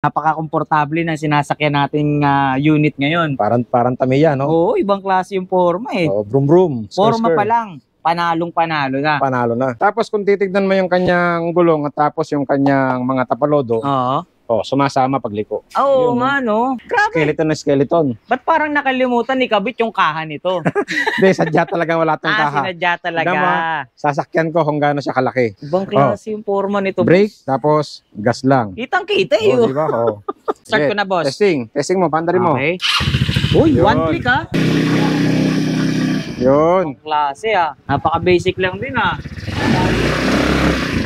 Napaka-komportable ng sinasakyan nating unit ngayon. Parang Tamiya, no? Oo, ibang klase yung forma eh. Oh, brum. Forma pa lang, panalong-panalo na. Panalo na. Tapos kung titignan mo yung kanyang gulong at tapos yung kanyang mga tapalodo, sumasama pagliko. Oo nga, no? Grabe. Skeleton. Ba't parang nakalimutan ni Kabit yung kaha nito? Hindi, sadya talaga wala tong kaha. Sinadya talaga. Sasakyan ko kung gaano siya kalaki. Ibang klase yung forma nito. Brake, tapos gas lang. Kitang-kita yun. Diba? Start ko na, boss. Testing mo, pandarin mo. Okay. Uy, one click ha. Yun. Ibang klase Napaka-basic lang din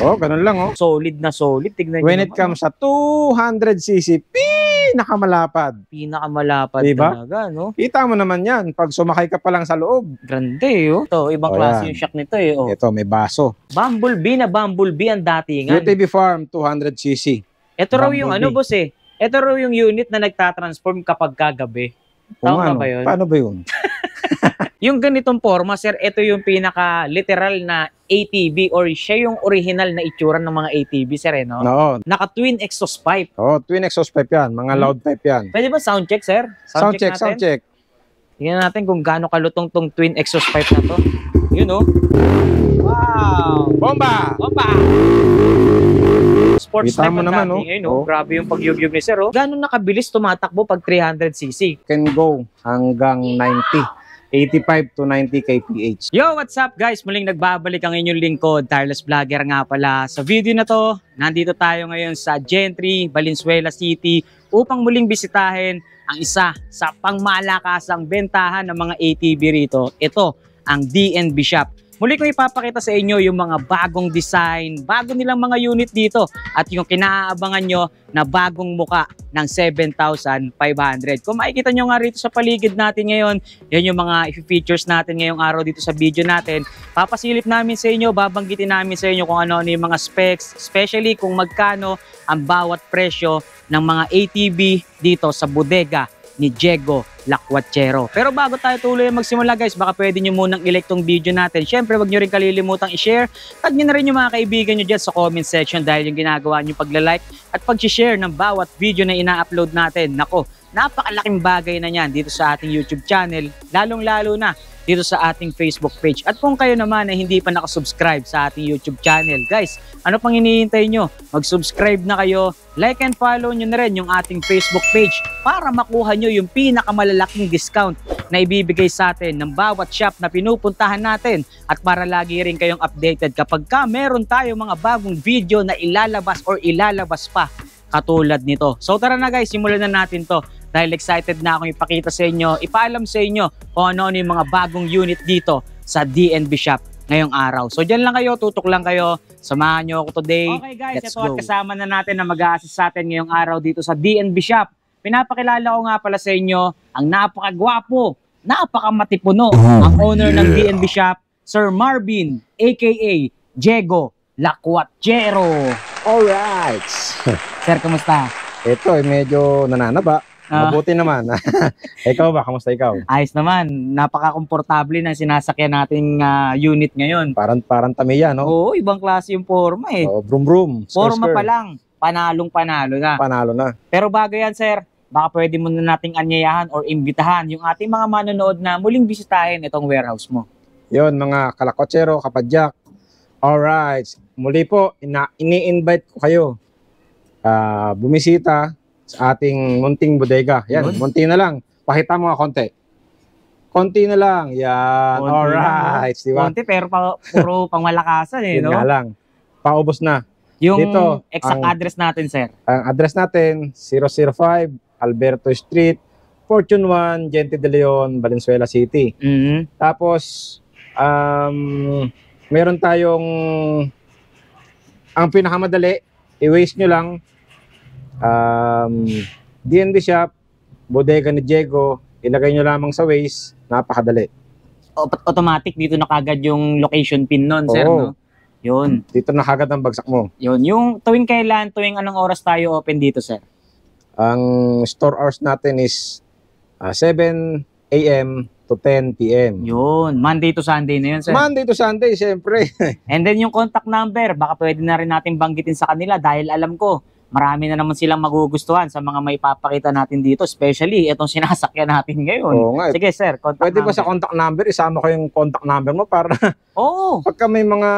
Ganun lang Solid na solid. Tignan When it comes sa 200cc, pinakamalapad. Pinakamalapad diba? Talaga, no? Kita mo naman yan. Pag sumakay ka pa lang sa loob. Grande, Ito, ibang klase yung shock nito, Ito, may baso. Bumblebee ang datingan. UTV Farm, 200cc. Ito raw yung boss Ito raw yung unit na nagtatransform kapag kagabi. Tama ba yun? Paano ba yun? Yung ganitong forma, sir, ito yung pinaka-literal na ATV or siya yung original na itsura ng mga ATV, sir, no? Oo. Naka-twin exhaust pipe. Twin exhaust pipe yan. Mga loud pipe yan. Pwede ba sound check, sir? Sound check. Tingnan natin kung gaano kalutong tong twin exhaust pipe na to. Yun, Wow! Bomba! Sports Kita type mo naman, Grabe yung pagyugyug ni sir, Gaano nakabilis tumatakbo pag 300cc? Can go hanggang 90. 85 to 90 kph. Yo, what's up guys? Muling nagbabalik ang inyong lingkod, Tireless Vlogger nga pala. Sa video na to, nandito tayo ngayon sa Gentry, Valenzuela City upang muling bisitahin ang isa sa pangmalakasang bentahan ng mga ATV rito. Ito, ang DNB Shop. Muli ko ipapakita sa inyo yung mga bagong design, bago nilang mga unit dito at yung kinaabangan nyo na bagong muka ng 7,500. Kung makikita nyo nga rito sa paligid natin ngayon, yan yung mga features natin ngayong araw dito sa video natin. Papasilip namin sa inyo, babanggitin namin sa inyo kung ano yung mga specs, especially kung magkano ang bawat presyo ng mga ATV dito sa bodega ni Diego Lacuachero. Pero bago tayo tuloy magsimula guys, baka pwede nyo munang i-like tong video natin. Syempre, wag nyo rin kalilimutang i-share. Tag nyo na rin yung mga kaibigan nyo dyan sa comment section dahil yung ginagawa nyo pagla-like at pag-share ng bawat video na ina-upload natin. Nako, napakalaking bagay na yan dito sa ating YouTube channel, lalong-lalo na dito sa ating Facebook page. At kung kayo naman ay hindi pa nakasubscribe sa ating YouTube channel, guys, ano pang hinihintay nyo? Mag-subscribe na kayo, like and follow nyo na rin yung ating Facebook page para makuha nyo yung pinakamalalaking discount na ibibigay sa atin ng bawat shop na pinupuntahan natin at para lagi rin kayong updated kapag meron tayong mga bagong video na ilalabas or ilalabas pa katulad nito. So tara na guys, simulan na natin to. Dahil excited na akong ipakita sa inyo, ipaalam sa inyo kung ano yung mga bagong unit dito sa DNB Shop ngayong araw. So dyan lang kayo, tutok lang kayo, samahan nyo ako today. Okay guys, ito at kasama na natin na mag-a-assist sa atin ngayong araw dito sa DNB Shop. Pinapakilala ko nga pala sa inyo ang napakagwapo, napakamatipuno, ang owner ng DNB Shop, Sir Marvin, aka Diego Lacuachero. Alright! Sir, kamusta? Ito medyo nananaba. Mabuti naman. Ikaw ba? Kamusta ikaw? Ayos naman. Napaka-komportable ng sinasakyan nating unit ngayon. Parang Tamiya, no? Oo, ibang klase yung forma Brum. Forma pa lang, panalong-panalo na. Panalo na. Pero bago yan, sir, baka pwede muna nating anyayahan or imbitahan yung ating mga manonood na muling bisitahin itong warehouse mo. Yon mga kalakotsero, kapadyak. Alright. Muli po, ini-invite ko kayo. Bumisita sa ating munting bodega. Yan, munti na lang. Pakita mo nga konti. Konti na lang. Yan. Alright. Diba? Konti pero puro pangmalakasan no? Nga lang. Paubos na. Yung dito, exact address natin, sir. Ang address natin, 005 Alberto Street, Fortune 1, Gente de Leon, Valenzuela City. Tapos, meron tayong ang pinakamadali, i-waste nyo lang DNB Shop, bodega ni Diego, ilagay nyo lamang sa Waze, napakadali. Automatic dito na kagad yung location pin nun, sir, no? Yun. Dito na kagad ang bagsak mo. Yun. Yung tuwing kailan, tuwing anong oras tayo open dito, sir? Ang store hours natin is 7 a.m. to 10 p.m. Yun. Monday to Sunday na yun, sir. Monday to Sunday, siyempre. And then yung contact number, baka pwede na rin natin banggitin sa kanila dahil alam ko, marami na naman silang magugustuhan sa mga may papakita natin dito, especially itong sinasakyan natin ngayon. Oo nga. Sige sir, contact Pwede ba number. sa contact number, isama ko yung contact number mo para Oo, pagka may mga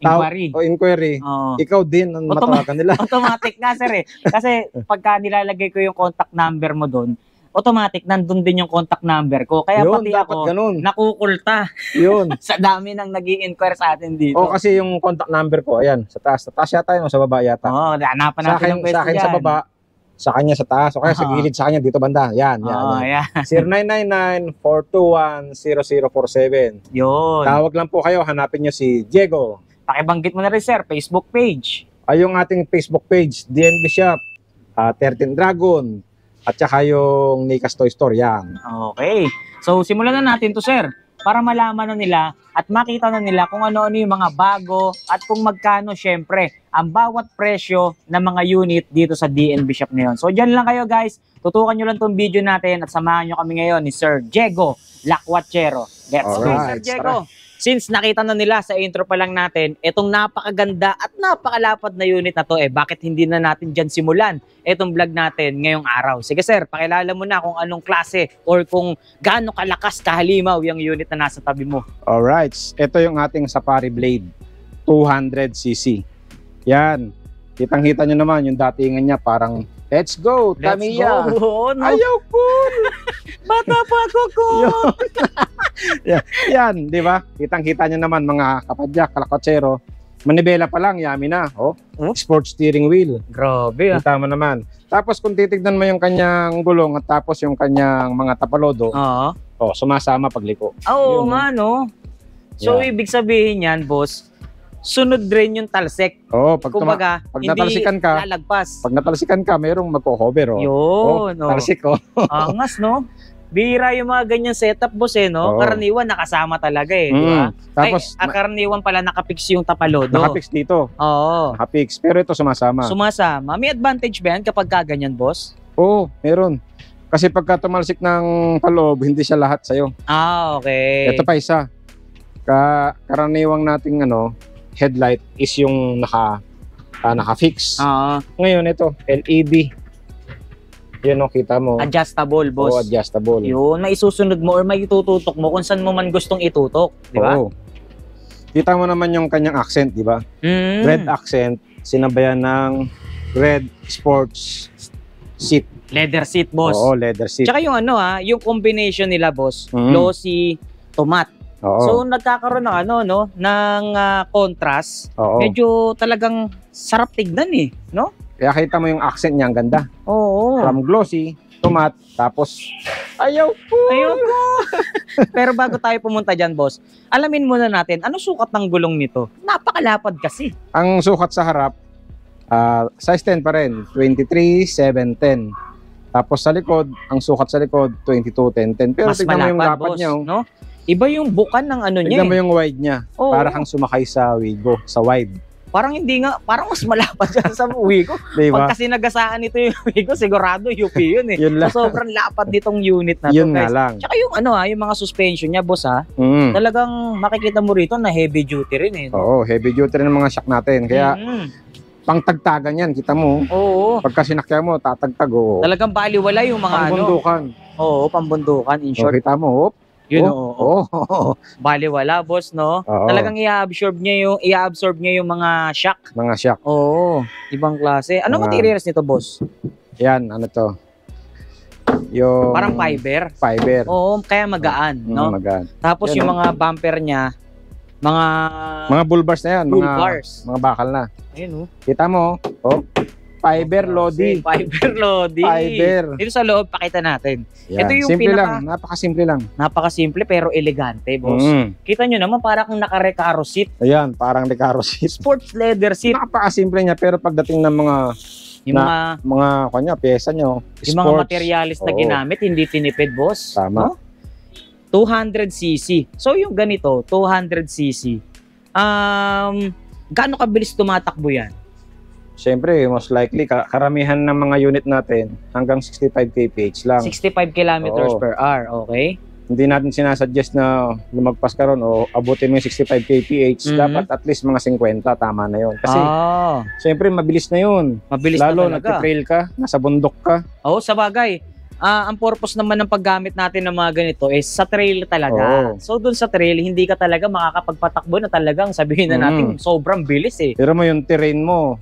inquiry. o inquiry, Oo. ikaw din ang matawagan nila. Automatic nga sir eh. Kasi pagka nilalagay ko yung contact number mo doon, automatic nandun din yung contact number ko. Kaya Yun, pati dapat ako, ganun. nakukulta Yun. sa dami ng nag-i-inquire sa atin dito. O kasi yung contact number ko, ayan, sa taas. Sa taas yata yun o sa baba yata. Oo, hanapan sa natin akin, yung pwesto sa akin sa dyan. baba, sa kanya sa taas. O kaya sa Oo. gilid sa kanya dito banda. Yan, yan. Oo, yan. yan. 0999-421-0047. Yun. Tawag lang po kayo, hanapin nyo si Diego. Pakibanggit mo na rin sir, Facebook page. Ay yung ating Facebook page, DNB Shop, 13 Dragon, at saka yung Nica's Toy Store, yan. Okay. So, simulan na natin to sir. Para malaman na nila at makita na nila kung ano-ano yung mga bago at kung magkano syempre ang bawat presyo ng mga unit dito sa DNB Shop ngayon. So, dyan lang kayo guys. Tutukan nyo lang tong video natin at samahan nyo kami ngayon ni Sir Diego Lacuachero. Let's go, Sir Alright, Diego. Since nakita na nila sa intro pa lang natin, itong napakaganda at napakalapad na unit na to, bakit hindi na natin dyan simulan itong vlog natin ngayong araw? Sige sir, pakilala mo na kung anong klase or kung gaano kalakas kahalimaw yung unit na nasa tabi mo. Alright, ito yung ating Safari Blade, 200cc. Yan, kitang-kita nyo naman yung datingan niya parang, let's go, Tamiya. Let's go! No? Ayaw po! Bata pa ako ko! Yan, di ba? Kitang-kita nyo naman mga kapadyak, kalakotsero. Manibela pa lang, yami na. Oh, sports steering wheel. Grabe ah. Kita mo naman. Tapos kung titignan mo yung kanyang gulong at tapos yung kanyang mga tapalodo, Oo. oh, sumasama pagliko. Oo Yun, nga no. So Yeah. ibig sabihin yan boss, sunod rin yung talsek. Oh, pag, Kumbaga, pag hindi natalsikan ka, lalagpas. pag natalsikan ka, mayroong magko-hover. Oh. Yun. Oh. Talsik, oh. Angas no. Bira yung mga ganyan setup boss no. Oo. Karaniwan nakasama talaga di ba? Tapos, Karaniwan pala nakapix yung tapalodo. nakapix dito. Oo. Nakapix. Pero ito sumasama. Sumasama. May advantage ba yan kapag kaganyan boss? Oo, meron. Kasi pagka tumalsik ng paloob, hindi siya lahat sa'yo. Ah, okay. Ito pa isa. Karaniwang nating headlight is yung naka-fix. Oo. Ngayon ito, LED. Yun kita mo. Adjustable boss. Oo, adjustable. Yun, may isusunod mo or may itututok mo kung saan mo man gustong itutok, di ba? Oo. Kita mo naman yung kanyang accent, di ba? Mm. Red accent, sinabayan ng red sports seat. Leather seat, boss. Oo, leather seat. Tsaka yung yung combination nila, boss, Mm. glossy, tomat. Oo. So nagkakaroon ng ng contrast. Oo. Medyo talagang sarap tignan no? Kaya kita mo yung accent niya, ang ganda. Oo. From glossy, tomat, tapos ayaw po. Ayoko. Pero bago tayo pumunta dyan, boss, alamin muna natin, ano sukat ng gulong nito? Napakalapad kasi. Ang sukat sa harap, size 10 pa rin, 23, 7, 10. Tapos sa likod, ang sukat sa likod, 22, 10, 10. Pero Mas tignan mo yung malapad, lapad boss, niya. no? Iba yung bukan ng ano niya. Tignan mo yung wide niya. Oo. Para kang sumakay sa Wigo, sa wide. Parang hindi nga, parang mas malapad dyan sa Wigo. Diba? Pag kasi nagasaan ito yung Wigo, sigurado UP yun Yun lang. So, sobrang lapad nitong unit na to, Yun nga guys. lang. Tsaka yung yung mga suspension niya, boss Mm. talagang makikita mo rito na heavy duty rin no? Oo, heavy duty rin ng mga shock natin. Kaya pangtagtagan yan, kita mo. Oo. Pagka sinakya mo, tatagtag. Oo. Talagang baliwala yung mga Pangbundukan. Oo, pambundukan in O, short. kita mo. Hop. Yun, Oo. Baliwala, boss, no? Oo. Talagang i-absorb niya yung mga shock. Mga shock. Oo, ibang klase. Anong Mga- materials nito, boss? Yan, ano to? Yung Parang fiber. fiber. Oo, kaya magaan, no? Magaan. Tapos Yan, yung mga bumper niya, mga Mga bull bars na yan. bull mga, bars. Mga bakal na. Ayun, Kita mo. Oh. Fiber Lodi. Fiber Lodi. Fiber. Dito sa loob, pakita natin. Yan. Ito yung Simple pinaka- lang. Napakasimple lang. Napakasimple pero elegante, boss. Mm. Kita nyo naman, para kang naka-recaro seat. Ayan, parang Recaro seat. Sports leather seat. Napakasimple niya pero pagdating ng Yung mga pyesa nyo, yung mga materialis na Oo. ginamit, hindi tinipid, boss. Tama. No? 200cc. So yung ganito, 200cc. Gaano kabilis tumatakbo yan? Siyempre, most likely, karamihan ng mga unit natin hanggang 65 kph lang. 65 kilometers Oo. per hour, okay? hindi natin sinasuggest na lumagpas ka ron o abutin mo yung 65 kph. Dapat at least mga 50, tama na yun. Kasi, syempre, mabilis na yun. Mabilis Lalo, na talaga. nagtitrail ka, nasa bundok ka. Oo, sa bagay. Ang purpose naman ng paggamit natin ng mga ganito is sa trail talaga. So, dun sa trail, hindi ka talaga makakapagpatakbo na talagang sabihin na natin sobrang bilis eh. Pero mo yung terrain mo,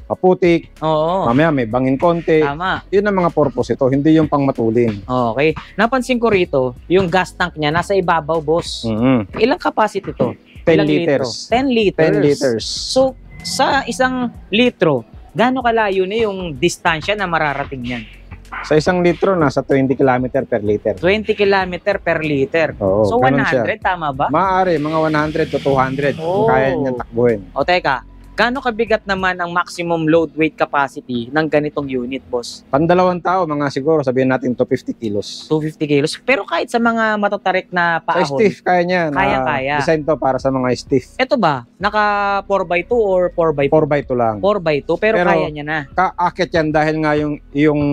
maputik, Oo. mamaya may bangin konti. Tama. Yun ang mga purpose ito, hindi yung pang matulin. Okay. Napansin ko rito, yung gas tank niya nasa ibabaw, boss. Ilang capacity to? 10 Ilang liters. 10 liters. 10 liters. So, sa isang litro, gaano kalayo na yung distansya na mararating yan? Sa 1 litro, nasa 20 km per liter. 20 km per liter. Oo, So, ganun 100, siya. tama ba? Maaari, mga 100 to 200 kung kaya niyang takbuhin. O teka, gaano kabigat naman ang maximum load weight capacity ng ganitong unit, boss? Pandalawang tao, mga siguro, sabihin natin 250 kilos. 250 kilos. Pero kahit sa mga matatarik na Sa paahon, stiff, kaya niya. Kaya. Design to para sa mga stiff. ito ba, naka 4x2 or 4x2? 4x2 lang. 4x2, pero kaya niya na. Kaakit yan dahil nga yung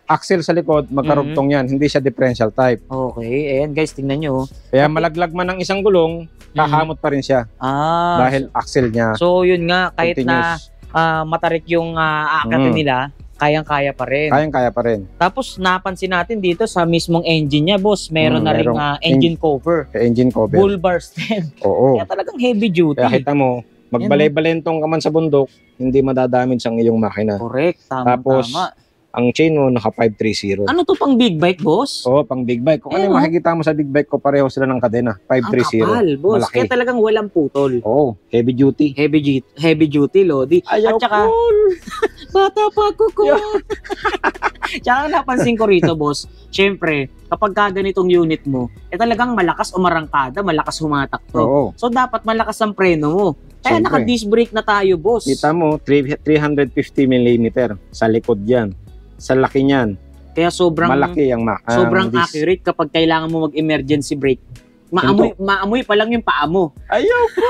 axle sa likod, magkarugtong yan. Hindi siya differential type. Okay, ayan guys, tingnan nyo. Kaya malaglag man ng isang gulong, kahamot pa rin siya. Dahil axle niya. So yun nga, kahit continuous. na matarik yung aakatin nila, kayang-kaya pa rin. Kayang-kaya pa rin. Tapos napansin natin dito sa mismong engine niya, boss, meron na ring engine cover. Engine cover. Bull bar stem. Oo. Kaya talagang heavy duty. Kaya kita mo, magbalay-balentong ka man sa bundok, hindi madadamage ang iyong makina. Correct, Tapos, tama. ang chain mo, naka 530. Ano to pang big bike, boss? Oo, pang big bike. Kung ano yung makikita mo sa big bike ko, pareho sila ng kadena. 530. Ang kapal, boss. Malaki. Kaya talagang walang putol. Oo, heavy duty. Heavy duty, Lodi. Ayaw At saka, bata pa ko ko. Tsaka napansin ko rito, boss, syempre, kapag ganitong unit mo, talagang malakas umarangkada, malakas humatakbo. Oo. So, dapat malakas ang preno mo. Kaya Siyempre. naka-disc brake na tayo, boss. Kita mo, 350 mm sa likod yan. Sa laki niyan. Kaya sobrang Malaki ang sobrang disc. accurate kapag kailangan mo mag-emergency brake. Maamoy pa lang yung paa mo. Ayaw po!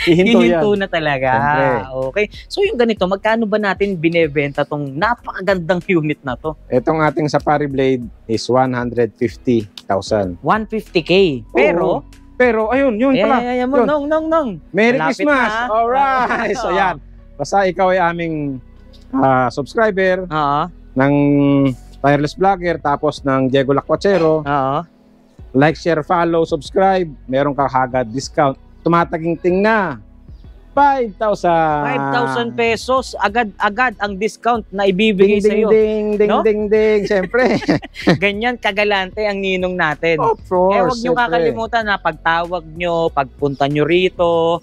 Ihinto yan. Hihinto na talaga. Siyempre. Okay. So yung ganito, magkano ba natin binebenta tong napakagandang unit na to? Itong ating Safari Blade is 150,000. 150K. Pero, ayun, yun pala. mo, Yun. nong. Merry Malapit Christmas! na. Alright! So yan. Basta ikaw ay aming subscriber Oo. ng Tireless Vlogger tapos ng Diego Lacuachero. Oo. Like, share, follow, subscribe. Meron ka kagad discount. Tumataginting na. 5,000 pesos. Agad ang discount na ibibigay sa iyo. Ding. Siyempre. Ganyan kagalante ang ninong natin. Of course. Eh, huwag nyo kakalimutan na pagtawag nyo, pagpunta nyo rito,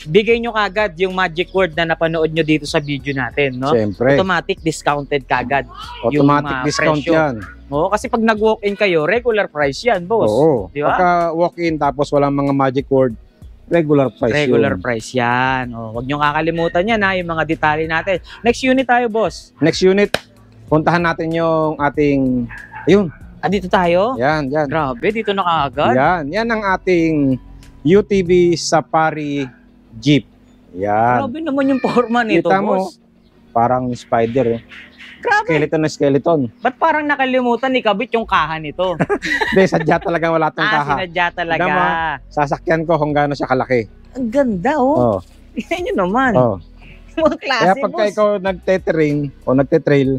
bigay nyo kagad yung magic word na napanood nyo dito sa video natin, no? Siyempre. Automatic discounted kagad. Automatic discount presyo. yan. Oo, kasi pag nag-walk-in kayo, regular price yan, boss. Oo. Di ba? Pagka walk-in tapos walang mga magic word, regular price Regular yun. price yan. O, huwag nyo kakalimutan yan, ha, yung mga detalye natin. Next unit tayo, boss. Next unit, puntahan natin yung ating, ayun, Dito tayo? yan. Grabe, dito na kaagad. Yan ang ating UTV Safari Jeep. Yan. Grabe naman yung forma nito, Kita mo, boss. parang spider. Grabe. Skeleton na skeleton. Ba't parang nakalimutan ni Kabit yung kaha nito? Hindi, sadya talaga wala tong kaha. Sinadya talaga. Tignan mo, Sasakyan ko kung gaano siya kalaki. Ang ganda, oh. Oh. Tingnan nyo naman. Oh. Mga klase, Kaya pagka boss. ikaw nagte-terrain o nagte-trail,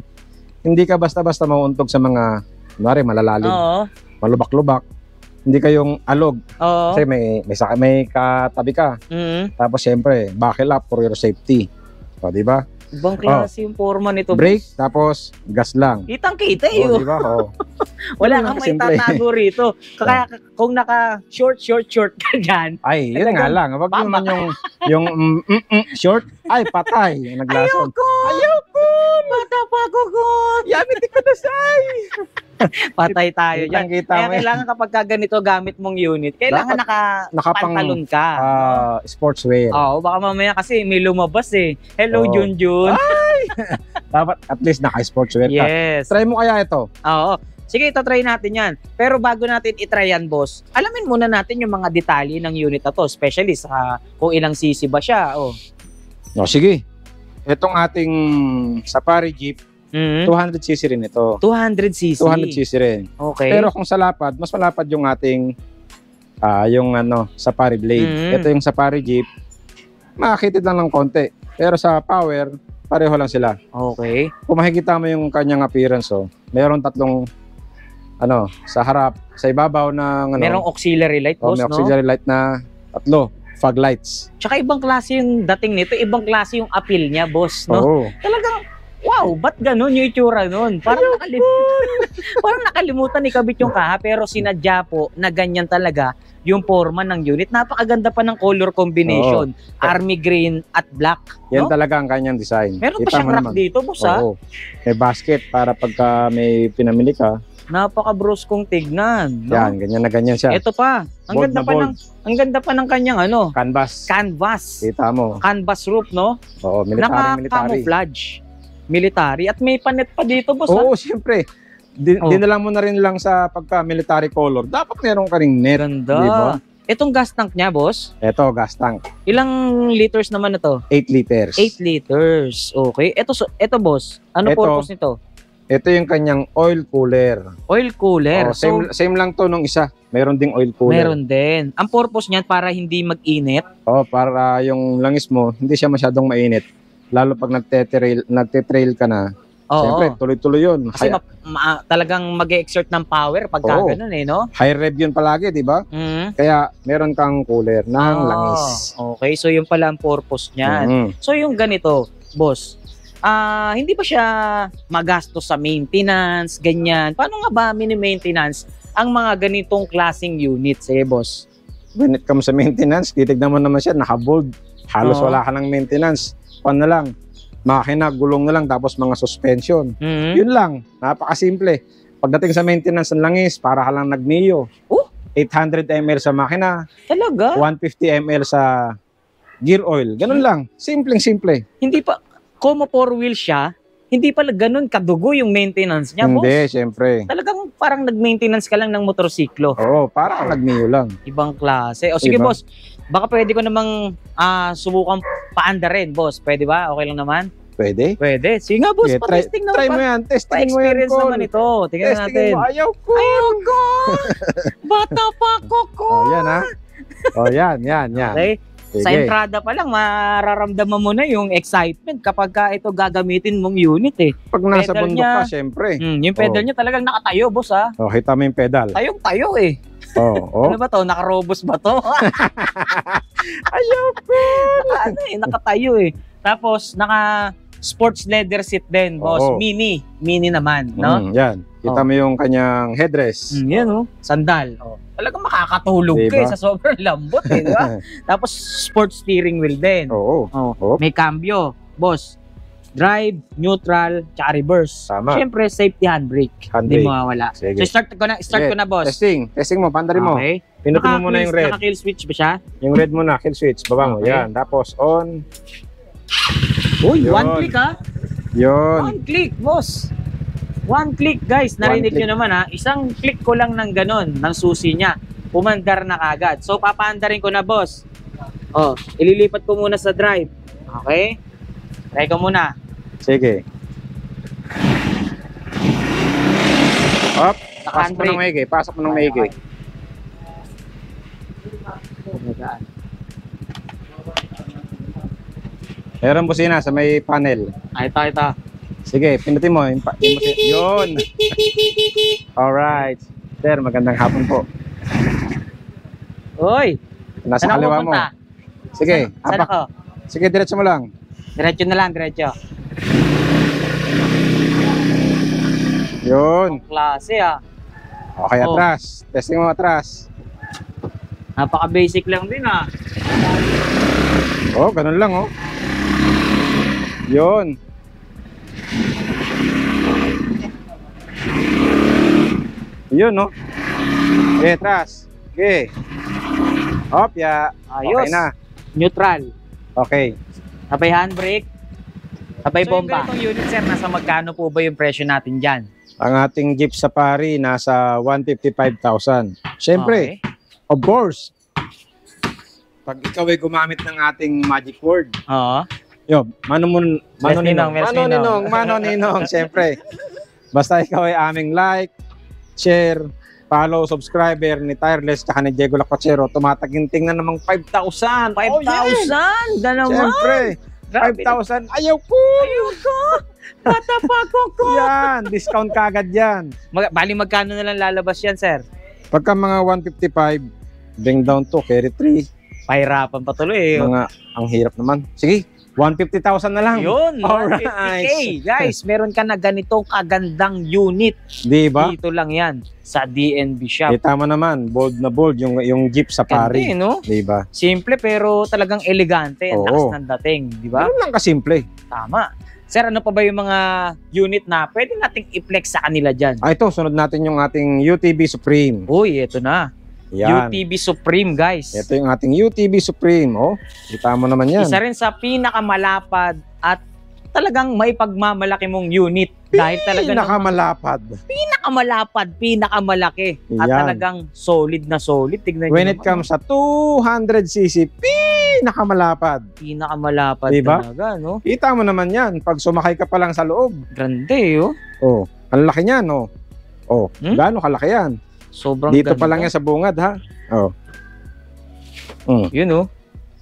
hindi ka basta-basta mauuntog sa mga, kunwari, malalalim, Oo. malubak-lubak. Hindi kayong alog. Oo. Kasi may katabi ka. Tapos syempre, buckle up for your safety. O, di ba? Ibang klase yung forma nito. Brake, tapos gas lang. Kitang-kita eh. O, Oh. di ba? O. Wala Yun kang lang may kasimple. tatago rito. Kaya kung naka short ka dyan, Ay, yun nga lang. Wag Baba. naman yung short. Ay, patay. Naglason. Ayoko! Bata pa ako ko! Yamit ko na say. Patay tayo dyan. Kitang-kita Kaya mo eh. kailangan kapag ganito gamit mong unit, kailangan Nakapang nakapantalon ka. sportswear. Oo, baka mamaya kasi may lumabas eh. Hello, Oo. Junjun. Dapat at least naka-sportswear ka. Yes. Try mo kaya ito. Oo. Sige, itatry natin yan. Pero bago natin itry yan, boss, alamin muna natin yung mga detalye ng unit na to, especially sa kung ilang cc ba siya. Oh. No, sige. Itong ating Safari Jeep, Mhm. 200cc rin ito. 200cc. 200cc rin. Okay. Pero kung sa lapad, mas malapad yung ating yung Safari Blade. Mhm. Ito yung Safari Jeep. Makakitid lang ng konti. Pero sa power, pareho lang sila. Okay. Kung makikita mo yung kanyang appearance, mayroon tatlong sa harap, sa ibabaw ng Merong auxiliary light, boss, may no? auxiliary light na tatlo, fog lights. Tsaka ibang klase yung dating nito, ibang klase yung appeal niya, boss, no? Oo. Talagang, wow, ba't ganun yung itsura nun? Parang, parang nakalimutan ni Kabit yung kaha, pero sinadya po na ganyan talaga yung forma ng unit. Napakaganda pa ng color combination. Army green at black. Yan no? talaga ang kanyang design. Meron pa Kita siyang mo rack naman. dito, boss, ha? Oo. May basket para pagka may pinamili ka. Napaka-bros kong tignan. No? Yan, ganyan na ganyan siya. Ito pa. Ang Bold ganda na pa bold. ng ang ganda pa ng kanyang Canvas. canvas. Kita mo. Canvas roof, no? Oo, military. Naka-camouflage. Military. At may panet pa dito, boss, ha? Oo, siyempre. Dinalang mo na rin lang sa pagka-military color. Dapat meron ka ring net. Ganda. Diba? Itong gas tank niya, boss, Ito, gas tank. ilang liters naman na to? 8 liters. 8 liters. Okay. Ito boss, ano Ito. purpose nito? Ito yung kanyang oil cooler. Oil cooler. Oo, So, same lang to nung isa. Meron ding oil cooler. meron din. Ang purpose niyan para hindi mag-init. Para yung langis mo, hindi siya masyadong mainit. Lalo pag nagte-trail ka na. Oo. Siyempre, tuloy-tuloy yun. Kasi talagang mag-exert ng power pagka Oo. ganun no? High rev yun palagi, di ba? Mhm. Kaya meron kang cooler ng Ah, langis. Okay, so yun pala ang purpose niyan. Mhm. So yung ganito, boss, hindi ba siya magastos sa maintenance, ganyan? Paano nga ba mini-maintenance ang mga ganitong klaseng units, boss? When it comes sa maintenance, titignan mo naman siya, naka-bold. Halos Oo. wala ka ng maintenance. Paano na lang? Makina, gulong na lang, tapos mga suspension. Mhm. Yun lang, napakasimple. Pagdating sa maintenance ng langis, para ka lang nag-Mio. Oh! 800 ml sa makina, Talaga? 150 ml sa gear oil. Ganun lang. Simpleng-simple. Hindi pa, como 4-wheel siya, hindi pala ganun kadugo yung maintenance niya, boss. Hindi, syempre. Talagang parang nag-maintenance ka lang ng motorsiklo. Oo, para ka nag-Mio lang. Ibang klase. O sige, Diba? boss, baka pwede ko namang subukan paanda rin, boss. Pwede ba? Okay lang naman? Pwede? Pwede. Sige nga, boss, Sige, pa-testing naman. Try mo yan. Testingin mo yan, Pa-experience Col. naman ito. Tingnan natin. Testingin mo. Ayaw ko. Ayoko! Bata pa ako, ko! Yan ha. Yan. Okay? Sa Sige. entrada pa lang, mararamdaman mo na yung excitement kapag ka ito gagamitin mong unit Pag nasa pedal bundok niya. ka, syempre. Yung pedal niya talagang nakatayo, boss, ha? Kita mo yung pedal. Tayong-tayo, Oo. Ano ba to? Naka-robust ba to? Ayaw ko. Nakatayo, Tapos, sports leather seat din, boss. Oo. Mini naman, no? Yan. Kita mo yung kanyang headrest. Yan, sandal. Talagang makakatulog ka Diba? sa sobrang lambot, di ba? Tapos, sports steering wheel din. Oo. May cambio, boss. Drive, neutral, tsaka reverse. Tama. Siyempre, safety handbrake. Hindi Handbrake. mawawala. Sige. So, start ko na, boss. Testing mo, pandarin mo. Okay. Pinutin mo muna yung red. Naka-kill switch ba siya? Yung red muna, kill switch. Baba mo. Okay. Yan. Tapos on. Uy, Yun. one click, ha? Yun. One click, boss. One click, guys. Narinig One click. nyo naman, ha? Isang click ko lang ng ganon, ng susi niya. Pumandar na kagad. So, papaandarin ko na, boss. Ililipat ko muna sa drive. Okay? Try ko muna. Sige. Up. Pasok mo Naka-handbrake. ng maigi. Pasok mo ng maigi. Meron busina sa may panel. Ito. Sige, pinutin mo. Yun. Alright. Sir, magandang hapon po. Uy! Nasa Saan ako kaliwa mo. pupunta? Sige, Saan hapak. ako? Sige, diretso mo lang. Diretso na lang, diretso. Yun. Klase, ha? Okay, Oh. atras. Testing mo atras. Napaka-basic lang din, ha? Ganun lang, Yun. Yun, Okay, atras. Okay. Ya. Ayos. Okay na. Neutral. Okay. Sabay handbrake. Sabay So, bomba. So, yung unit, sir, nasa magkano po ba yung presyo natin dyan? Ang ating Jeep Safari nasa 155,000. Siyempre, Okay. of course, pag ikaw ay gumamit ng ating magic word, Oo. Yo, Ninong, mano ninong, siyempre. Basta ikaw ay aming like, share, follow, subscriber ni Tireless tsaka ni Diego Lacochero, tumataginting na namang 5,000. 5,000! Dalawa! Siyempre, Grabe. 5,000. Ayaw ko! Tatapako ko! Yan, discount kagad yan. Bali magkano na lang lalabas yan, sir? Pagka mga 155, bring down to, carry 3. Pahirapan pa tuloy. Mga, ang hirap naman. Sige, 150,000 na lang. Yun, Alright. 150K. Guys, meron ka na ganitong kagandang unit. Di ba? Dito lang yan, sa DNB shop. Kita mo naman, bold na bold, yung Jeep Safari. Ganda, no? Di ba? Simple pero talagang elegante. Ang Oo. lakas ng dating, di ba? Ganun lang kasimple. Tama. Sir, ano pa ba yung mga unit na pwede nating i-flex sa kanila dyan? Ito, sunod natin yung ating UTV Supreme. Uy, ito na. Yan. UTV Supreme, guys. Ito yung ating UTV Supreme. Oh, kita mo naman yan. Isa rin sa pinakamalapad at talagang may pagmamalaki mong unit. Dahil talaga Pinakamalapad. pinakamalaki. At Yan. talagang solid na solid. Tignan When nyo it naman, comes sa 200cc, pinakamalapad. pinakamalapad Diba? talaga, no? Kita mo naman yan. Pag sumakay ka pa lang sa loob. Grande, oh. Oh, ang laki niyan, oh. Oh, Hmm? gaano kalaki yan? Sobrang Dito ganda. pa lang yan sa bungad, ha? Oh. Yun, oh.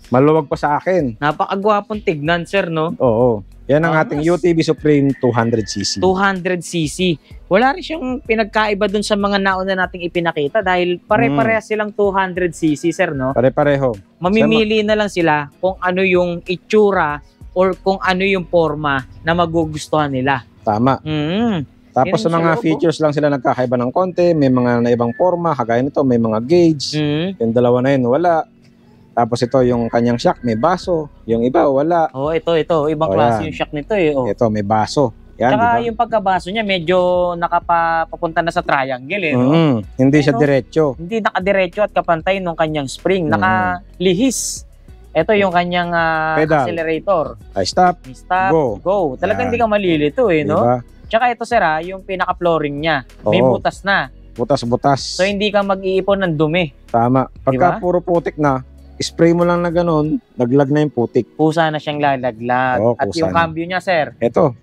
Maluwag pa sa akin. Napakagwapong tignan, sir, no? Oo. Yan ang Angas. ating UTV Supreme 200cc. 200cc. Wala rin siyang pinagkaiba dun sa mga nauna nating ipinakita dahil pare-parehas silang 200cc, sir, no? Pare-pareho. Mamimili na lang sila kung ano yung itsura or kung ano yung forma na magugustuhan nila. Tama. Yun Tapos sa sa mga loob, features lang sila nagkakaiba ng konti. May mga naibang forma. Kagaya nito, may mga gauge. Yung dalawa na yun, wala. Tapos ito, yung kanyang shock, may baso. Yung iba, wala. Oh, ito. Ibang Oh, klase yan. yung shock nito, eh. Oh. Ito, may baso. Yan, Tsaka di ba? yung pagkabaso niya, medyo nakapapunta na sa triangle, eh. No? Hindi siya Ano? diretso. Hindi nakadiretso at kapantay nung kanyang spring. Nakalihis. Ito yung kanyang Pedal. accelerator. Ay, stop. Stop, go. Talagang Yan. hindi ka malilito, eh, no? Diba? Tsaka ito, sir, yung pinaka-flooring niya. May Oo. butas na. Butas-butas. So, hindi ka mag-iipon ng dumi. Tama. Pagka Diba? puro putik na, spray mo lang na ganun, naglag na yung putik. Pusa na siyang lalaglag. Oo, At kusa yung na. cambio niya, sir, Ito,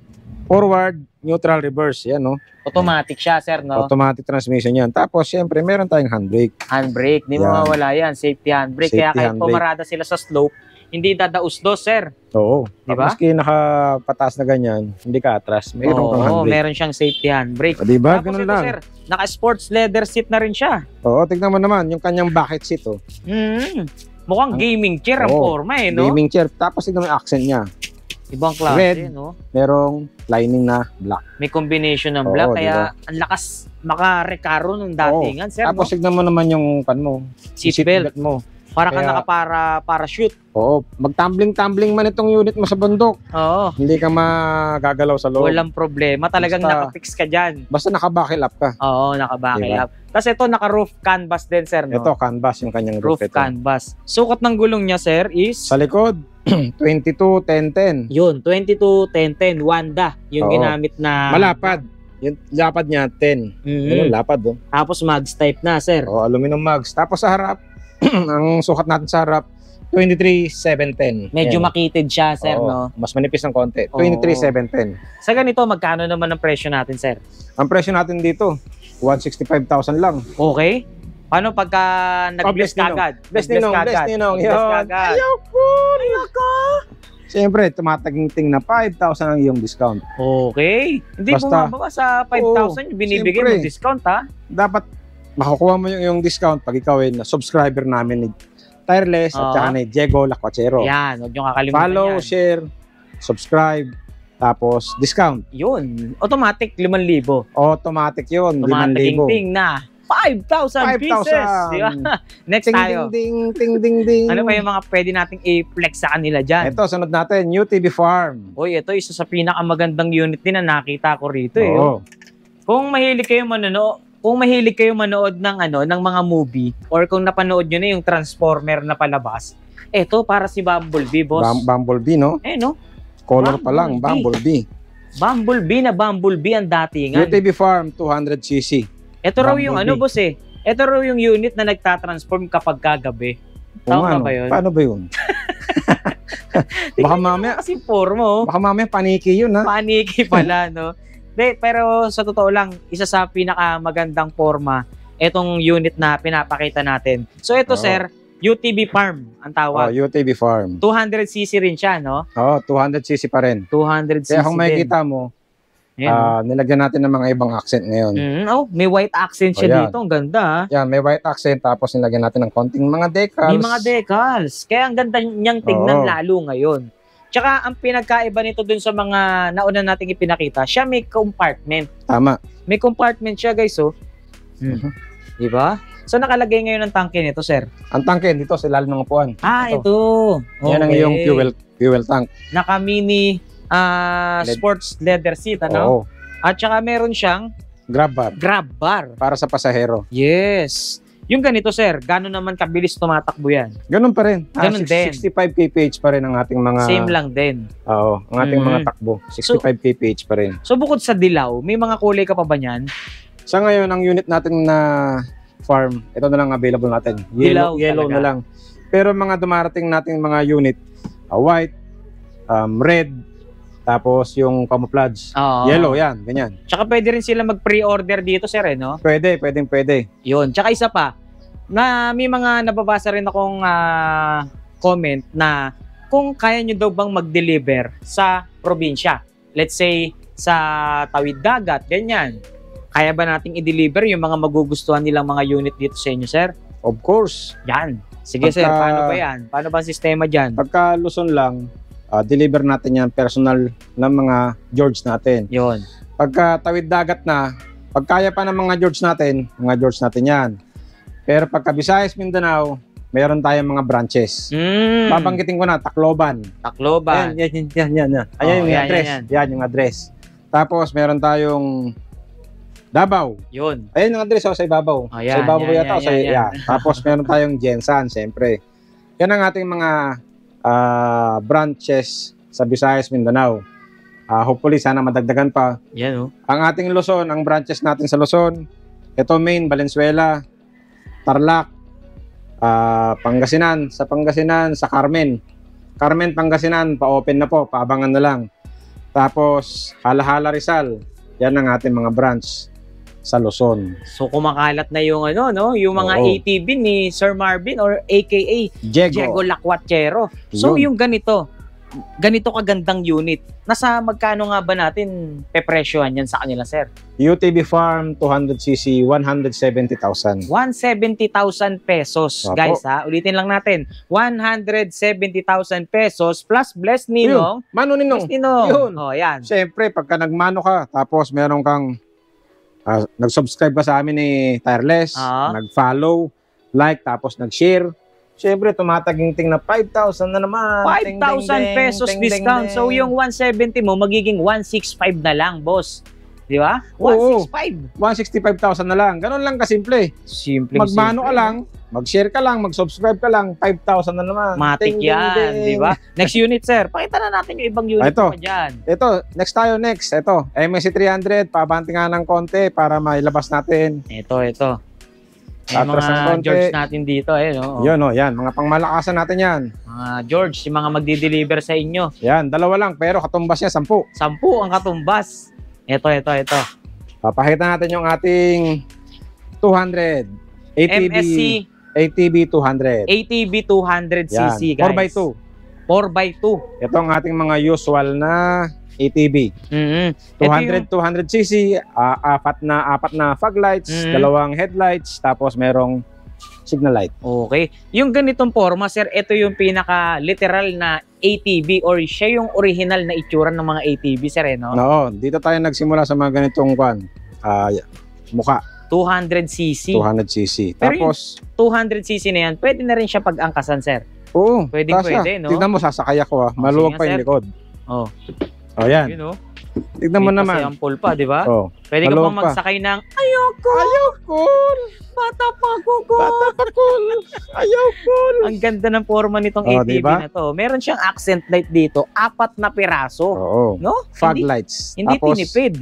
forward, neutral, reverse. Yan, no? automatic siya, sir, no? Automatic transmission yan. Tapos, syempre, meron tayong handbrake. Handbrake, di Yan. mawawala yan. Safety handbrake. Kaya Safety kahit handbrake. pumarada sila sa slope, hindi dadaus-dos, sir. Oo. Diba? Maski nakapataas na ganyan, hindi ka atras. Mayroon kang Oo, handbrake. meron siyang safety handbrake. O, diba? Tapos Ganun ito, lang. sir, naka-sports leather seat na rin siya. Oo, tignan mo naman, yung kanyang bucket seat, oh. Mukhang gaming chair ang Oo, forma, eh, no? Gaming chair. Tapos tignan mo yung accent niya. Ibang klase, Red. no? Merong lining na black. May combination ng Oo, black, diba? kaya ang lakas makarekaro ng datingan, sir, Tapos no? tignan mo naman yung mo. Seatbelt. mo. Para ka kaya- naka-parachute. Oo, magtumbling-tumbling man itong unit mo sa bundok. Oo. Hindi ka magagalaw sa loob. Walang problema. Talagang Basta- nakapix ka dyan. Basta naka-buckle up ka. Oo, nakabuckle Diba? up. Tapos ito, naka-roof canvas din, sir, no? Ito, canvas yung kanyang Roof roof. Ito. canvas. Sukat ng gulong niya, sir, is... Sa likod, 22-10-10. Yun, 22-10-10. Wanda, yung Oo. ginamit na... Malapad. Yung lapad niya, 10. Mhm. Yung lapad, oh. Tapos mags type na, sir. Oh, aluminum mags. Tapos sa harap, ang sukat natin sa harap, 23-7-10. Medyo Ayan. makitid siya, sir, Oo, no? Mas manipis ng konti. Oo. 23-7-10. Sa ganito, magkano naman ang presyo natin, sir? Ang presyo natin dito, 165,000 lang. Okay? Paano pagka nag-bless bless ninong. kagad? Bless Nag-bless ninong, kagad. bless ninong. Nag-bless Yun. kagad. Ayaw ko! Siyempre, tumataginting na 5,000 ang iyong discount. Okay. Hindi Basta- bumababa sa 5,000 yung binibigay siyempre. mo discount, ha? Dapat makukuha mo yung iyong discount pag ikaw ay subscriber namin ni Tireless Oo. at saka ni Diego Lacochero. Yan, huwag nyo kakalimutan Follow, yan. share, subscribe, tapos discount. Yun, automatic 5,000. Automatic yun, 5,000. Tumatating na 5,000 pieces. 5,000. Di ba? Next Ting, tayo. ding, ding, ding, ding. Ano pa yung mga pwede nating i-flex sa kanila dyan? Ito, sunod natin, UTV Farm. Uy, ito isa sa pinakamagandang unit din na nakita ko rito. Eh. Oo. Kung mahilig kayo manood ng ng mga movie or kung napanood nyo na yung Transformer na palabas, ito para si Bumblebee, boss. Bumblebee, no? No? Color pa lang, Bumblebee. Bumblebee. Bumblebee ang datingan. UTV Farm, 200cc. Ito raw yung Bumblebee. boss eh. Ito raw yung unit na nagtatransform kapag kagabi. Kung Tama ano, ba yun? Paano ba yun? Baka mamaya, Kasi forma, oh. baka mamaya paniki yun, ha? Paniki pala, no? Pero sa totoo lang, isa sa pinakamagandang forma, itong unit na pinapakita natin. So ito, Oo. sir, UTV Farm ang Oh, tawag. UTV Farm. 200cc rin siya, no? Oh, 200cc pa rin. 200cc Kaya kung din. makikita mo, Ayan, oh. nilagyan natin ng mga ibang accent ngayon. May white accent siya Ayan. dito. Ang ganda, ah. Yan, may white accent, tapos nilagyan natin ng konting mga decals. May mga decals. Kaya ang ganda niyang tignan Oo. lalo ngayon. Tsaka ang pinagkaiba nito dun sa mga nauna nating ipinakita, siya may compartment. Tama. May compartment siya, guys, oh. Di ba? So nakalagay ngayon ang tangke nito, sir. Ang tangke dito sa ilalim ng upuan. Ito. Yan ang Okay. iyong fuel tank. Naka-mini sports leather seat, ano? Oo. At saka meron siyang Grab bar grab bar. para sa pasahero. Yes. Yung ganito, sir, gano'n naman kabilis tumatakbo yan? Ganun pa rin. Ganun din. 65 kph pa rin ang ating mga Same lang din. Oo, ang ating mga takbo. 65 kph pa rin. So bukod sa dilaw, may mga kulay ka pa ba niyan? Sa ngayon, ang unit natin na farm, ito na lang available natin. Dilaw Yellow talaga. na lang. Pero mga dumarating nating mga unit, white, red, tapos yung camouflage. Oo. Yellow yan, ganyan. Tsaka pwede rin sila mag-pre-order dito, sir, no? Pwede. Yun. Tsaka isa pa, na may mga nababasa rin akong comment na kung kaya nyo daw bang mag-deliver sa probinsya. Let's say, sa Tawid Dagat, ganyan. Kaya ba nating i-deliver yung mga magugustuhan nilang mga unit dito sa inyo, sir? Of course. Yan. Sige, sir, paano ba yan? Paano ba ang sistema dyan? Pagka Luzon lang, deliver natin yan personal ng mga George natin. Yun. Pagka Tawid Dagat na, pagkaya pa ng mga George natin yan. Pero pagka Visayas, Mindanao, meron tayong mga branches. Babanggitin ko na, Tacloban. Tacloban. Yan. Oh, Ayan yung yan, address. yan. Yan yung address. Tapos meron tayong Davao. Yun. Ayan yung address sa ibabaw. Oh, yan, sa ibabaw yan, yata. yan. Tapos meron tayong Jensan, siyempre. Yan ang ating mga branches sa Visayas, Mindanao. Hopefully, sana madagdagan pa. Yan, oh. Ang ating Luzon, ang branches natin sa Luzon, ito Main, Valenzuela, Tarlac, Pangasinan, sa Carmen, Pangasinan, pa-open na po, paabangan na lang. Tapos, Hala-Hala, Rizal, yan ang ating mga branch sa Luzon. So kumakalat na yung yung mga Oo. ATV ni Sir Marvin or AKA Diego Lacuachero. So Yun. yung ganito kagandang unit, nasa magkano nga ba natin pepresyohan yan sa kanila, sir? UTV Farm 200cc 170,000. 170,000 pesos, Opo. guys, ha? Ulitin lang natin. 170,000 pesos plus Bless Ninong. Mano Ninong. Bless Ninong. Yun. Oh, yan. Siyempre, pagka nagmano ka, tapos meron kang nag-subscribe ka sa amin ni Tireless, nag-follow, like, tapos nag-share. Siyempre, tumataginting na 5,000 na naman. 5,000 pesos discount. So yung 170 mo, magiging 165 na lang, boss. Di ba? Oo. 165. 165,000 na lang. Ganun lang kasimple. Simple. Magmano ka lang, mag-share ka lang, mag-subscribe ka lang, 5,000 na naman. Matik Ding, yan, ding, ding. di ba? Next unit, sir. Pakita na natin yung ibang unit Ito. pa dyan. Ito, next. Ito, MSC 300, pabanti nga ng konti para mailabas natin. Ito. May Atras ng mga konti. George natin dito, no? Yun, yan. Mga pangmalakasan natin yan. Mga George, yung mga magdi-deliver sa inyo. Yan, 2 lang, pero katumbas niya 10. 10 ang katumbas. Ito. Papakita natin yung ating 200 ATV 200. ATV 200cc, Yan, guys. 4x2. 4x2. Ito ang ating mga usual na ATV. 200cc, apat na fog lights, 2 headlights, tapos merong signal light. Okay. Yung ganitong forma, sir, ito yung pinaka-literal na ATV or siya yung original na itsura ng mga ATV, sir, no? Oo, dito tayo nagsimula sa mga ganitong mukha. 200cc. 200cc. Pero Tapos, 200cc na yan, pwede na rin siya pag-angkasan, sir. oo, Pwede, kasya. no? Tignan mo, sasakay ako. Maluwag sige pa nga, yung sir. likod. Oh. O, yan. Yun, no? Tignan mo May naman. pasiampol pa, di ba? Oh, Pwede ka maluwag pang pa. magsakay ng, ayoko, cool! bata pa ko. Bata pa, cool! Ayaw, cool! Ang ganda ng forma nitong Oh, ATV diba? na to. Meron siyang accent light dito, 4 na piraso. Oo. No? Fog Hindi- lights. Hindi Tapos, tinipid.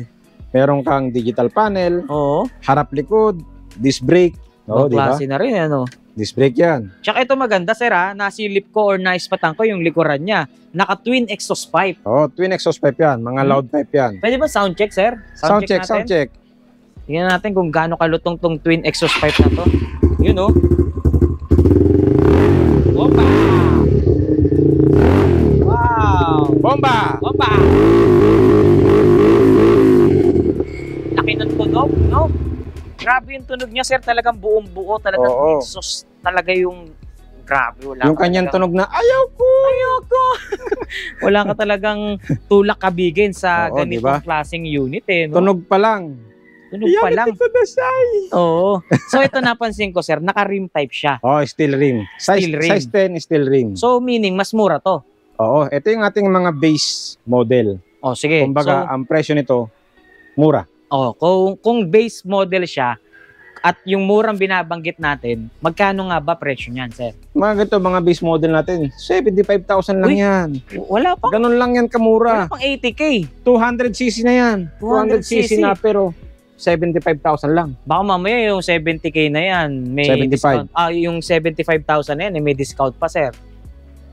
meron kang digital panel, Oo. harap likod, disc brake. Oo, Ibang di ba? klase na rin, ano? Disc brake yan. Tsaka ito maganda, sir, nasilip ko or naispatan ko yung likuran niya. Naka-twin exhaust pipe. Twin exhaust pipe yan. Mga loud pipe yan. Pwede ba sound check, sir? Sound check. Tingnan natin kung gaano kalutong tong twin exhaust pipe na to. Yun, oh. Bomba! Wow! Bomba! Bomba! Laki ng tunog, no? Grabe yung tunog niya, sir. Talagang buong buo. Talagang exhaust talaga yung grabe. Wala yung kanyang tunog na, ayaw ko! Wala ka talagang tulak kabigin sa ganitong diba? klaseng unit, eh. No? Tunog pa lang. Tunog pa lang. Oo. So ito napansin ko, sir, naka-rim type siya. Steel rim. Size 10 steel rim. So meaning mas mura to. Ito yung ating mga base model. Sige. Kumbaga, ang presyo nito, mura. Kung base model siya at yung murang binabanggit natin, magkano nga ba presyo niyan, sir? Mga base model natin, 75,000 lang yan. Wala pa. Ganun lang yan kamura. Wala pang 80K. 200cc na yan. 200cc na pero 75,000 lang. Baka mamaya yung 70K na yan, may 75. discount. Yung 75,000 na yan, may discount pa, sir.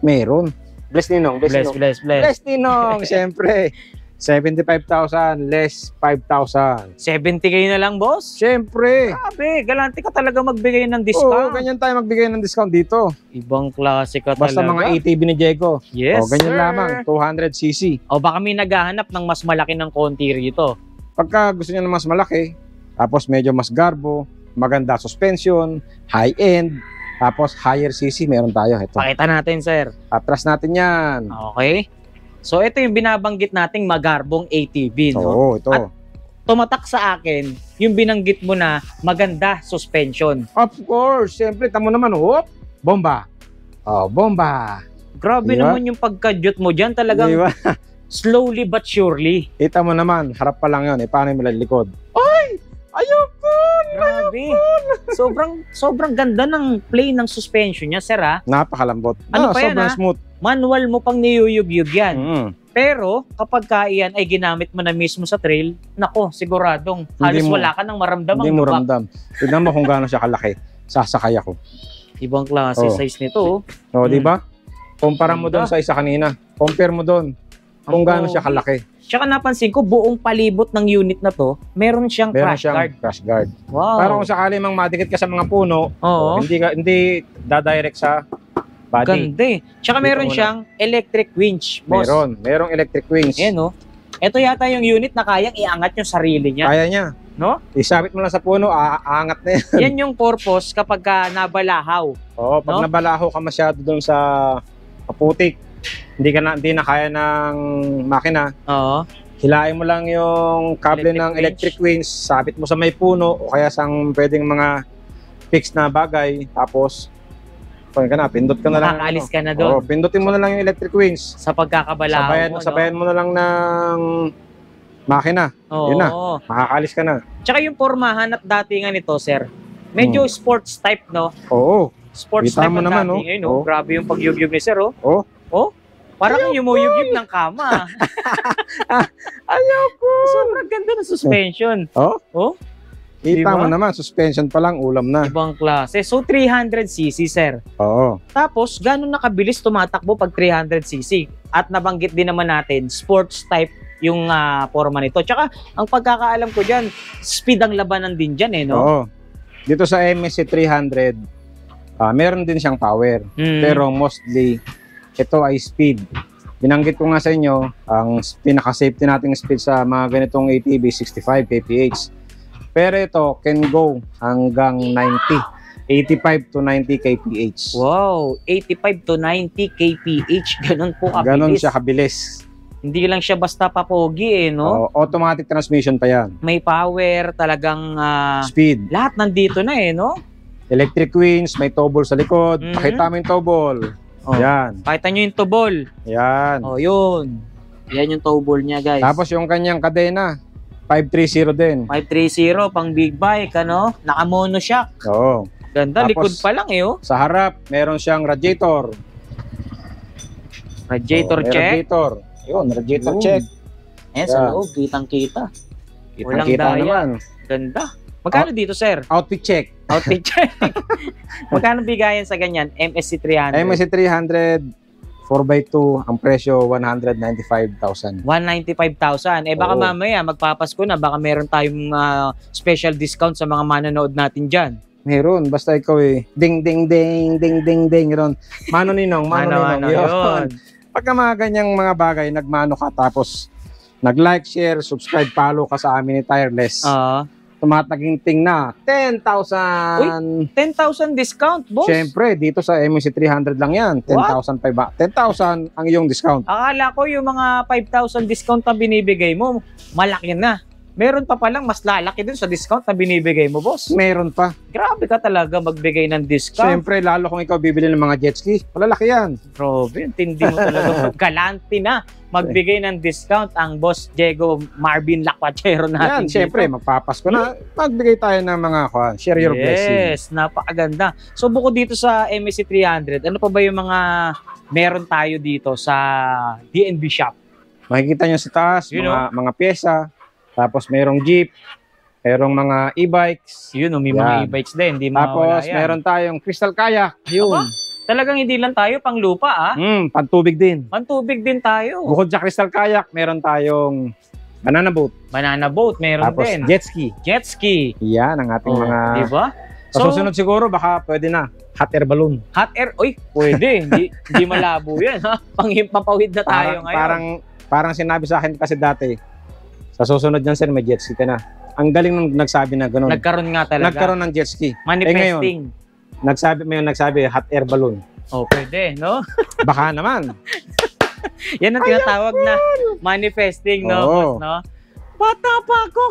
Meron. Bless Ninong. Bless Ninong, siyempre. 75,000 less 5,000. 70K na lang, boss? Siyempre. Grabe, galante ka talaga magbigay ng discount. Ganyan tayo magbigay ng discount dito. Ibang klase ka Basta talaga. mga ATV ni Diego. Yes, ganyan sir. lamang, 200cc. Baka may naghahanap ng mas malaki ng konti rito. Pagka gusto niya ng mas malaki, tapos medyo mas garbo, maganda suspension, high-end, tapos higher cc, meron tayo. Ito. Pakita natin, sir. Atras natin yan. Okay. So, ito yung binabanggit nating magarbong ATV, no? Ito. At tumatak sa akin, yung binanggit mo na maganda suspension. Of course. Siyempre, tamo naman, bomba. Bomba. Grabe naman yung pagka-jut mo dyan. Talagang slowly but surely. Kita mo naman, harap pa lang yun. Paano yung likod? Ay! Ayoko! Grabe. Sobrang ganda ng play ng suspension niya, sir, Napakalambot. Ano pa yan, sobrang smooth. Manual mo pang niyuyug-yug yan. Pero, kapag iyan ay ginamit mo na mismo sa trail, nako, siguradong halos wala ka nang maramdamang Hindi mo ramdam. Tignan mo kung gaano siya kalaki. Sasakay ako. Ibang klase size nito. Di ba? Kumpara mo doon sa isa kanina. Compare mo doon. Kung gaano siya kalaki. Tsaka napansin ko, buong palibot ng unit na to, meron siyang crash guard. Wow. Para kung sakali mang madikit ka sa mga puno, hindi dadirect sa body. Ganda eh. Tsaka meron siyang electric winch, boss. Merong electric winch. Ito yata yung unit na kayang iangat yung sarili niya. Kaya niya. No? Isabit mo lang sa puno, aangat na yan. Yan yung purpose kapag nabalahaw. Pag nabalahaw ka masyado doon sa kaputik, hindi na kaya ng makina. Hilain mo lang yung kable ng electric winch, sabit mo sa may puno o kaya sa pwedeng mga fixed na bagay, tapos pindot ka na lang. Makakaalis ka na doon. Pindutin mo na lang yung electric winch. Sa pagkakabalahaw mo, sabayan mo na lang ng makina. Yun na, makakaalis ka na. Tsaka yung pormahan at datingan nito, sir, medyo sports type, no? Sports type ang dating. Grabe yung pagyugyug ni sir, Parang yumuyugyug ng kama. Ayoko. Sobrang ganda ng suspension. Kita mo naman, suspension pa lang, ulam na. Ibang klase. So, 300cc, sir. Tapos, gano'n nakabilis tumatakbo pag 300cc? At nabanggit din naman natin, sports type yung forma nito. Tsaka, ang pagkakaalam ko dyan, speed ang labanan din dyan, no? Dito sa MSC 300, meron din siyang power. Pero mostly, ito ay speed. Binanggit ko nga sa inyo, ang pinaka-safety nating speed sa mga ganitong ATV, 65 kph. Pero ito, can go hanggang 90. 85 to 90 kph. Wow, 85 to 90 kph. Ganun po kabilis. Ganun siya kabilis. Hindi lang siya basta papogi, no? Automatic transmission pa yan. May power, talagang speed. Lahat nandito na, no? Electric winch, may tobol sa likod. Pakita mo yung tobol. Yan. Pakita nyo yung tobol. Yan. Yun. Yan yung tobol niya, guys. Tapos yung kanyang kadena, 530 din. 530, pang big bike, Naka-mono shock. Ganda, tapos, likod pa lang, Sa harap, meron siyang radiator. Radiator check. Radiator check. Sa loob, kitang-kita. Walang Kita daya. naman. Ganda. Magkano dito, sir? Outfit check. Outtake check. Magkano bigayan sa ganyan? MSC 300? MSC 300, 4x2, ang presyo 195,000. 195,000. Eh baka Oo. mamaya magpapasko na, baka meron tayong special discount sa mga manonood natin dyan. Meron, basta ikaw ding ding ding ding ding ding ron. Mano ninong, Ano yun? Pagka mga ganyang mga bagay, nagmano ka tapos nag-like, share, subscribe, follow ka sa amin ni Tireless. Tumataginting na 10,000. 10,000 discount, boss. Siyempre, dito sa MSC 300 lang yan. 10,000 ang iyong discount. Akala ko yung mga 5,000 discount na binibigay mo, malaki na. Meron pa palang mas lalaki dun sa discount na binibigay mo, boss. Meron pa. Grabe ka talaga magbigay ng discount. Siyempre, lalo kung ikaw bibili ng mga jet ski, malalaki yan. Grabe, tindi mo talaga. Galante na magbigay ng discount ang boss Diego Marvin Lacuachero natin. Yan, siyempre, magpapasko na. Magbigay tayo ng mga share your blessing. Yes, napakaganda. So, bukod dito sa MSC 300, ano pa ba yung mga meron tayo dito sa DNB shop? Makikita nyo sa taas, mga pyesa. Tapos mayroong jeep, mayroong mga e-bikes. Yun, may mga e-bikes din, hindi mawawala Tapos yan. meron tayong crystal kayak. Yun. Talagang hindi lang tayo pang lupa, Pantubig din. Pantubig din tayo. Bukod sa crystal kayak, meron tayong banana boat. Banana boat, meron Tapos din. jet ski. Jet ski. Yan ang ating mga... Diba? Sa susunod siguro, baka pwede na. Hot air balloon. Hot air, pwede. hindi malabo yan, ha? Pampawid na tayo ngayon. Parang sinabi sa akin kasi dati, sa susunod dyan, sir, may jet ski ka na. Ang galing nung nagsabi na gano'n. Nagkaroon nga talaga. Nagkaroon ng jet ski. Manifesting. Ngayon, nagsabi, hot air balloon. Pwede, no? Baka naman. Yan ang tinatawag na manifesting, no? Boss, no? Bata pa ako,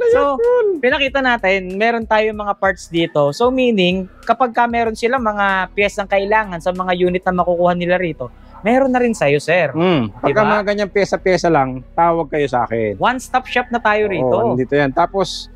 So, pinakita natin, meron tayong mga parts dito. So, meaning, kapag ka meron sila mga piyesang kailangan sa mga unit na makukuha nila rito, meron na rin sa'yo, sir. Pagka mga ganyang pyesa-pyesa lang, tawag kayo sa akin. One-stop shop na tayo rito. Nandito yan. Tapos,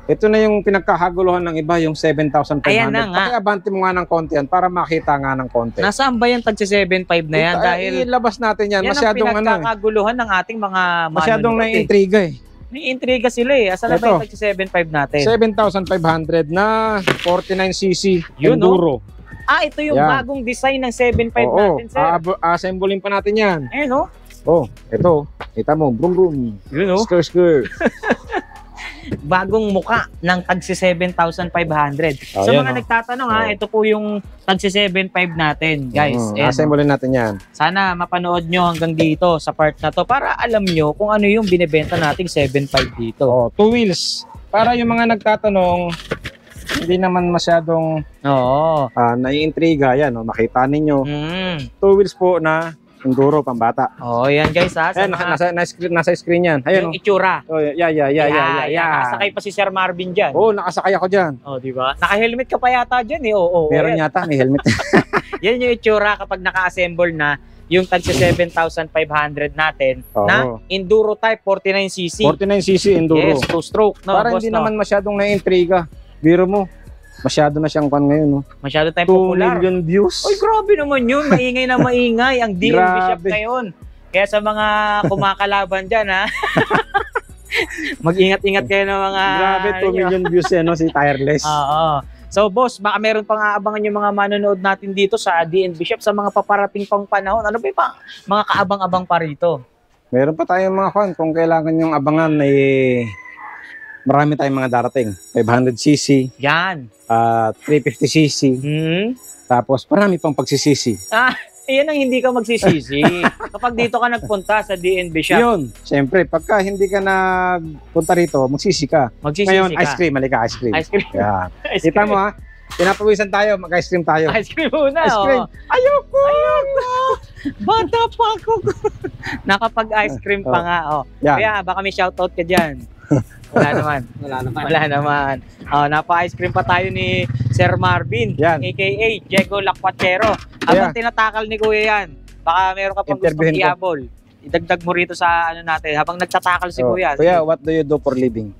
ito na yung pinagkakaguluhan ng iba, yung 7,500. Ayan na nga. Pakiabante mo nga ng konti yan para makita nga ng konti. Nasaan ba yan tagsi 7.5 na yan? Dahil ilabas natin yan. Yan Masyadong ang pinagkakaguluhan ng ating mga masyadong naiintriga eh. Naiintriga sila eh. Asan na ba yung tagsi 7.5 natin? 7,500 na 49cc Yun, enduro. Ito yung bagong design ng 7.5 natin, sir. Assemblein pa natin yan. No? Ito. Kita mo, brum brum. Yun, no? Skr. Bagong muka ng tagsi 7,500. Sa mga nagtatanong ito po yung tagsi 7.5 natin, guys. Assemblein natin yan. Sana mapanood nyo hanggang dito sa part na to para alam nyo kung ano yung binibenta nating 7.5 dito. 2 wheels. Para yung mga nagtatanong, hindi naman masyadong naiintriga. Yan, makita ninyo. 2 wheels po na enduro pambata. Yan guys ha. Ayan, nasa screen yan. Ayan, yung itsura. Nakasakay pa si Sir Marvin dyan. Nakasakay ako dyan. Diba? Naka-helmet ka pa yata dyan eh. Meron yata, may helmet. Yan yung itsura kapag naka-assemble na yung tagsi 7,500 natin na enduro type 49cc. 49cc enduro. Yes, 2-stroke. Para hindi naman masyadong naiintriga. Biro mo. Masyado na siyang ngayon, no? Masyado tayong popular. 2 million views. Grabe naman yun. Maingay na maingay ang DNB shop ngayon. Kaya sa mga kumakalaban dyan, ha? Mag-ingat-ingat kayo ng mga... Grabe, 2 million views yan, no? Si Tireless. So, boss, baka meron pang aabangan yung mga manonood natin dito sa DNB shop sa mga paparating pang panahon. Ano ba yung mga kaabang-abang pa rito? Meron pa tayong mga kung kailangan yung abangan marami tayong mga darating. 500cc. Yan. 350cc. Tapos marami pang pagsisisi. Yan ang hindi ka magsisisi. Kapag dito ka nagpunta sa DNB shop. Yun. Siyempre, pagka hindi ka nagpunta rito, magsisi ka. Ngayon, ice cream. Halika, ice cream. Ice cream. Yan. Kita mo ha. Pinapawisan tayo, mag-ice cream tayo. Ice cream muna. Ice cream. Ayoko. Bata pa ako. Nakapag-ice cream pa nga. Kaya baka may shoutout ka dyan. Wala naman. Napa-ice cream pa tayo ni Sir Marvin, aka Diego Lacuachero. Habang tinatakal ni Kuya yan, baka meron ka pang gustong iabol. Idagdag mo rito sa natin, habang nagtatakal si Kuya. Kuya, what do you do for living?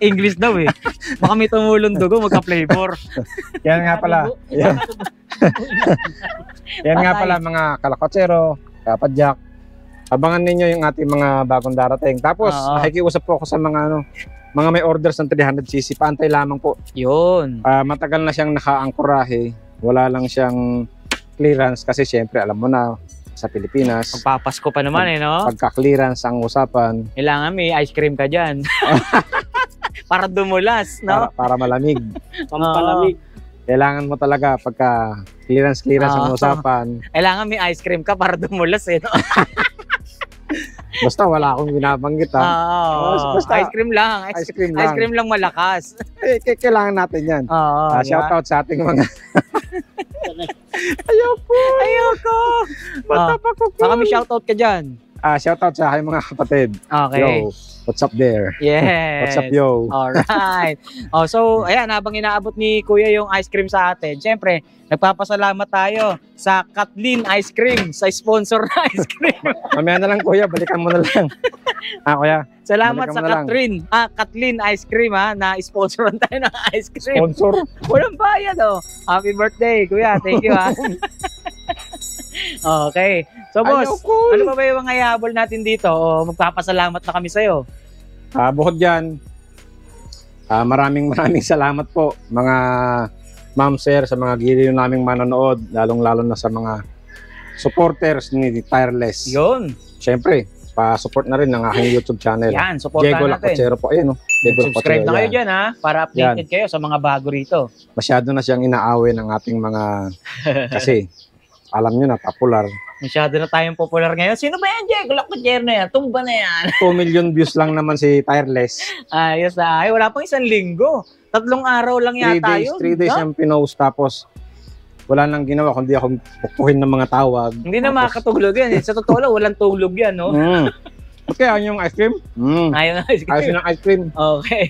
English daw eh. Baka may tumulong dugo, magka-flavor. Yan nga pala. Yan nga pala mga kalakotsero, kapadyak. Abangan ninyo yung ating mga bagong darating. Tapos, nakikiusap po ako sa mga mga may orders ng 300cc. Paantay lamang po. Yun. Matagal na siyang nakaangkorahe. Wala lang siyang clearance kasi syempre, alam mo na, sa Pilipinas. Magpapasko pa naman no? Pagka-clearance ang usapan. Kailangan may ice cream ka dyan. Para dumulas, no? Para malamig. Pampalamig. Kailangan mo talaga pagka clearance ang usapan. Kailangan may ice cream ka para dumulas no? Basta wala akong binabanggit Basta ice cream lang. Ice cream lang malakas. Kailangan natin yan. Shout out sa ating mga... Ayoko! Basta pa ko. Baka may shout out ka dyan. Shout out sa aking mga kapatid. Okay. Yo, what's up there? Yes. What's up, yo? Alright. So, ayan, habang inaabot ni Kuya yung ice cream sa atin, syempre, nagpapasalamat tayo sa Kathleen Ice Cream, sa sponsor na ice cream. Mamaya na lang, Kuya. Balikan mo na lang. Kuya. Salamat sa Kathleen Ice Cream na sponsoran tayo ng ice cream. Sponsor? Walang bayad Happy birthday, Kuya. Thank you Okay. So boss, ano ba yung mga ihabol natin dito? Magpapasalamat na kami sa'yo. Bukod dyan, maraming salamat po mga ma'am sir sa mga giliw naming manonood, lalong-lalo na sa mga supporters ni Tireless. Yun. Siyempre, pa-support na rin ng aking YouTube channel. Yan, supportan Diego natin. Lacocero po. Ayan, Subscribe na kayo dyan para updated kayo sa mga bago rito. Masyado na siyang inaaway ng ating mga kasi alam nyo na, popular. Masyado na tayong popular ngayon. Sino ba yan, Diego Lacocero na yan? Tumba na yan. 2 million views lang naman si Tireless. Ayos na. Wala pang 1 linggo. 3 araw lang yata yun. 3 days yung pinost. Tapos, wala nang ginawa kundi ako pupuhin ng mga tawag. Hindi na makakatulog yan. Sa totoo lang, walang tulog yan, no? Okay, ayaw yung ice cream? Ayaw ng ice cream. Ayaw ng ice cream. Okay.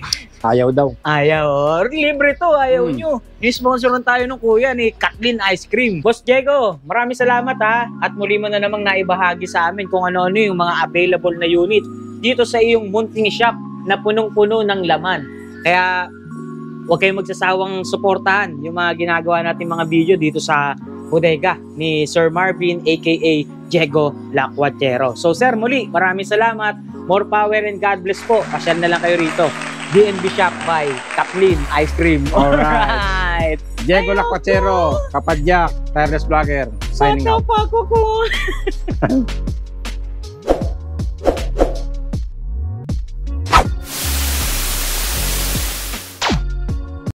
Ayaw daw. Ayaw. Libre to, ayaw nyo. I-sponsoran tayo ng kuya ni Kathleen Ice Cream. Boss Diego, maraming salamat At muli mo na namang naibahagi sa amin kung ano-ano yung mga available na unit dito sa iyong munting shop na punong-puno ng laman. Kaya huwag kayong magsasawang suportahan yung mga ginagawa natin mga video dito sa bodega ni Sir Marvin aka Diego Lacocero. So sir, muli maraming salamat. More power and God bless po. Pasyal na lang kayo rito. DNB Shop by Kathleen Ice Cream. Alright. Diego Lacocero, Kapadyak, Tireless Vlogger, signing out.